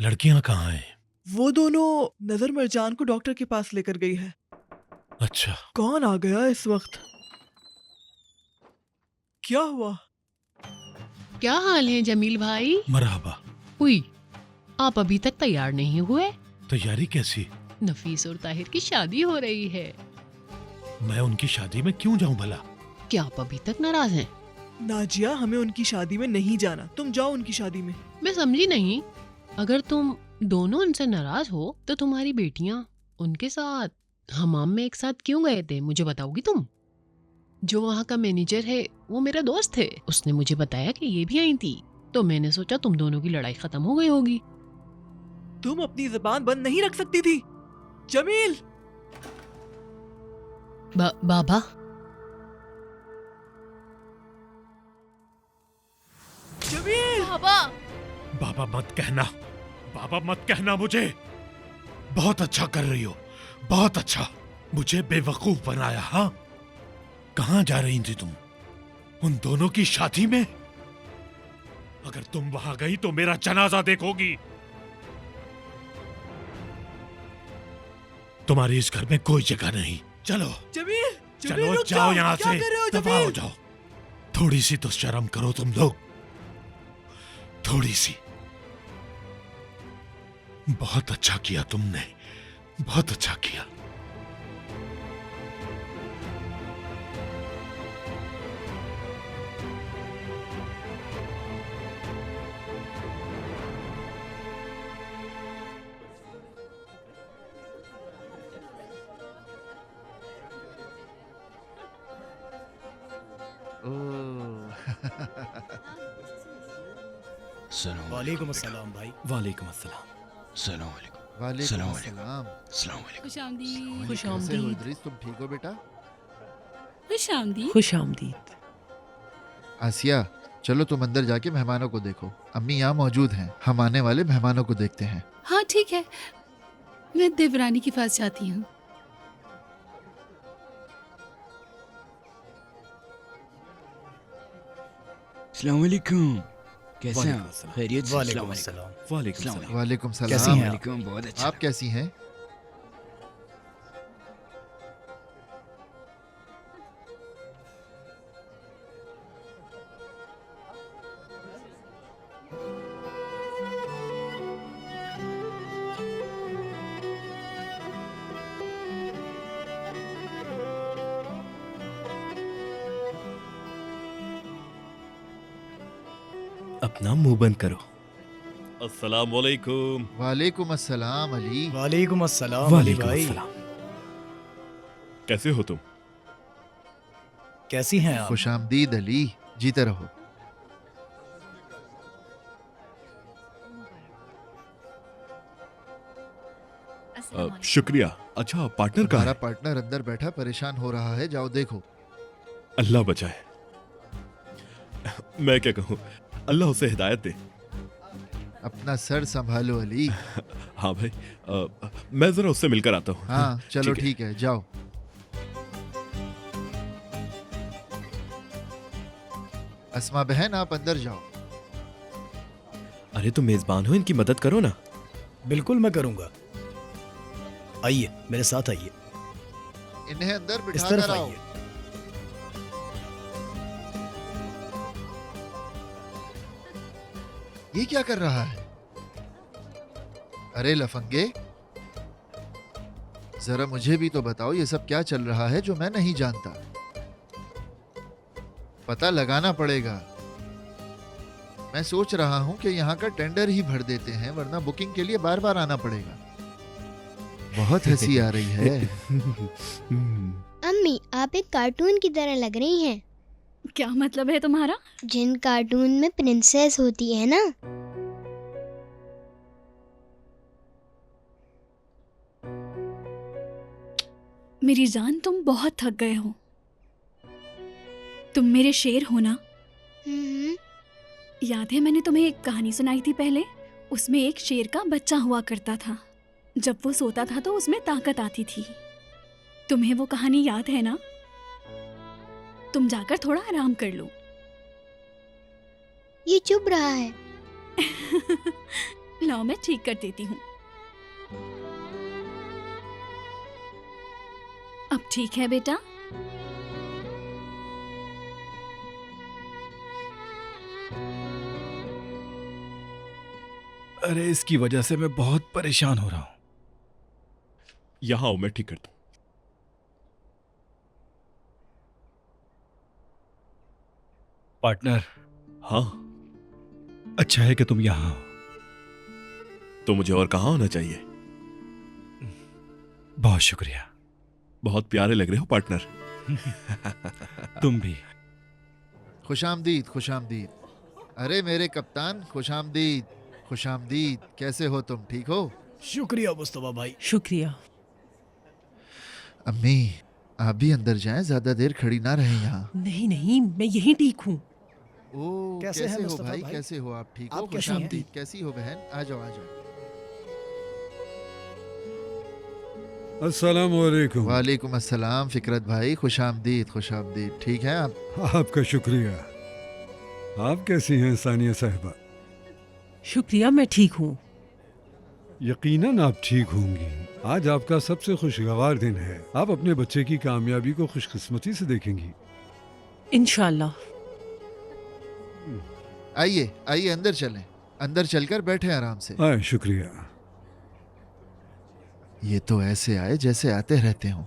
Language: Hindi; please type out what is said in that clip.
लड़कियां कहाँ हैं? वो दोनों नजर मरजान को डॉक्टर के पास लेकर गई है। अच्छा, कौन आ गया इस वक्त? क्या हुआ? क्या हाल है जमील भाई? मरहबा। हुई, आप अभी तक तैयार नहीं हुए? तैयारी कैसी? नफीस और ताहिर की शादी हो रही है। मैं उनकी शादी में क्यों जाऊं भला? क्या आप अभी तक नाराज हैं? नाजिया, हमें उनकी शादी में नहीं जाना। तुम जाओ उनकी शादी में। मैं समझी नहीं। अगर तुम दोनों उनसे नाराज हो तो तुम्हारी बेटियां उनके साथ हमाम में एक साथ क्यों गए थे, मुझे बताओगी तुम? जो वहाँ का मैनेजर है वो मेरा दोस्त है, उसने मुझे बताया कि ये भी आई थी, तो मैंने सोचा तुम दोनों की लड़ाई खत्म हो गई होगी। तुम अपनी जुबान बंद नहीं रख सकती थी जमील। बाबा, जमील! बाबा, बाबा मत कहना, बाबा मत कहना मुझे। बहुत अच्छा कर रही हो, बहुत अच्छा। मुझे बेवकूफ बनाया। हाँ, कहाँ जा रही थी तुम? उन दोनों की शादी में? अगर तुम वहां गई तो मेरा जनाजा देखोगी। तुम्हारी इस घर में कोई जगह नहीं। चलो जमील! चलो, रुक जाओ यहाँ क्या से, कर रहे हो दफा हो जमील? जाओ। थोड़ी सी तो शर्म करो तुम लोग, थोड़ी सी। बहुत अच्छा किया तुमने, बहुत अच्छा किया। वालेकुम अस्सलाम भाई। वालेकुम अस्सलाम। सलाम अलैकुम। वालेकुम सलाम अस्सलाम। अस्सलाम अलैकुम। खुश आमदीद। कैसे हो इदरीस, तुम ठीक हो बेटा? खुश आमदीद। खुश आमदीद। आसिया, चलो तुम अंदर जाके मेहमानों को देखो। अम्मी यहाँ मौजूद हैं, हम आने वाले मेहमानों को देखते हैं। हाँ ठीक है, मैं देवरानी के पास जाती हूँ। अस्सलाम अलैकुम। कैसे हैं वालेकुम आप? अस्सलाम। खैरियत से? वालेकुम अस्सलाम अस्सलाम। वालेकुम अस्सलाम सलाम। वालेकुम कैसी सलाम। हैं आप? बहुत अच्छा। आप कैसी हैं? अपना मुंह बंद करो। अस्सलाम वालेकुम। वालेकुम अस्सलाम अली। वालेकुम अस्सलाम अली वालेकुम भाई। अस्सलाम। कैसे हो तुम? कैसी हैं आप? खुश आमदीद अली, जीते रहो। शुक्रिया। अच्छा, पार्टनर कहाँ तुम्हारा है? पार्टनर अंदर बैठा परेशान हो रहा है, जाओ देखो। अल्लाह बचाए। मैं क्या कहूँ, अल्लाह उसे हिदायत दे। अपना सर संभालो अली। हाँ भाई, मैं जरा उससे मिलकर आता हूँ। हाँ चलो ठीक है। ठीक है, जाओ। अस्मा बहन, आप अंदर जाओ। अरे तुम मेजबान हो, इनकी मदद करो ना। बिल्कुल मैं करूंगा। आइए मेरे साथ आइए, इन्हें अंदर इस बिठा तरफ कर आओ। आइए। ये क्या कर रहा है? अरे लफंगे, जरा मुझे भी तो बताओ, ये सब क्या चल रहा है जो मैं नहीं जानता? पता लगाना पड़ेगा। मैं सोच रहा हूं कि यहाँ का टेंडर ही भर देते हैं, वरना बुकिंग के लिए बार बार आना पड़ेगा। बहुत हंसी आ रही है। अम्मी, आप एक कार्टून की तरह लग रही हैं। क्या मतलब है तुम्हारा? जिन कार्टून में प्रिंसेस होती है ना। मेरी जान, तुम बहुत थक गए हो। तुम मेरे शेर हो ना? हम्म। याद है मैंने तुम्हें एक कहानी सुनाई थी पहले? उसमें एक शेर का बच्चा हुआ करता था। जब वो सोता था तो उसमें ताकत आती थी। तुम्हें वो कहानी याद है ना? तुम जाकर थोड़ा आराम कर लो। ये चुप रहा है। लाओ मैं ठीक कर देती हूँ। अब ठीक है बेटा? अरे इसकी वजह से मैं बहुत परेशान हो रहा हूँ। यहाँ आओ, मैं ठीक करता हूँ। पार्टनर, हाँ, अच्छा है कि तुम यहाँ हो। तो मुझे और कहाँ होना चाहिए? बहुत शुक्रिया। बहुत प्यारे लग रहे हो पार्टनर। तुम भी। खुशामदीद, खुशामदीद। अरे मेरे कप्तान, खुशामदीद, खुशामदीद। कैसे हो तुम, ठीक हो? शुक्रिया मुस्तफा भाई। शुक्रिया। अम्मी, आप भी अंदर जाएं, ज्यादा देर खड़ी ना रहें यहाँ। नहीं नहीं, मैं यही ठीक हूँ। ओ, कैसे कैसे हैं हो मुस्तफा भाई, भाई? कैसे हो आप, ठीक आप हो? कैसे हैं? खुशामदीद। कैसी हो बहन? आ जाओ, आ जाओ। अस्सलाम वालेकुम। वालेकुम अस्सलाम फिकरत भाई, खुशामदीद, खुशामदीद। ठीक है आप? आपका शुक्रिया। आप कैसी हैं सानिया साहिबा? शुक्रिया, मैं ठीक हूँ। यकीनन आप ठीक होंगी। आज आपका सबसे खुशगवार दिन है। आप अपने बच्चे की कामयाबी को खुशकिस्मती से देखेंगी। इंशाल्लाह। आइए आइए, अंदर चलें। अंदर चलकर बैठे आराम से। शुक्रिया। ये तो ऐसे आए जैसे आते रहते हों।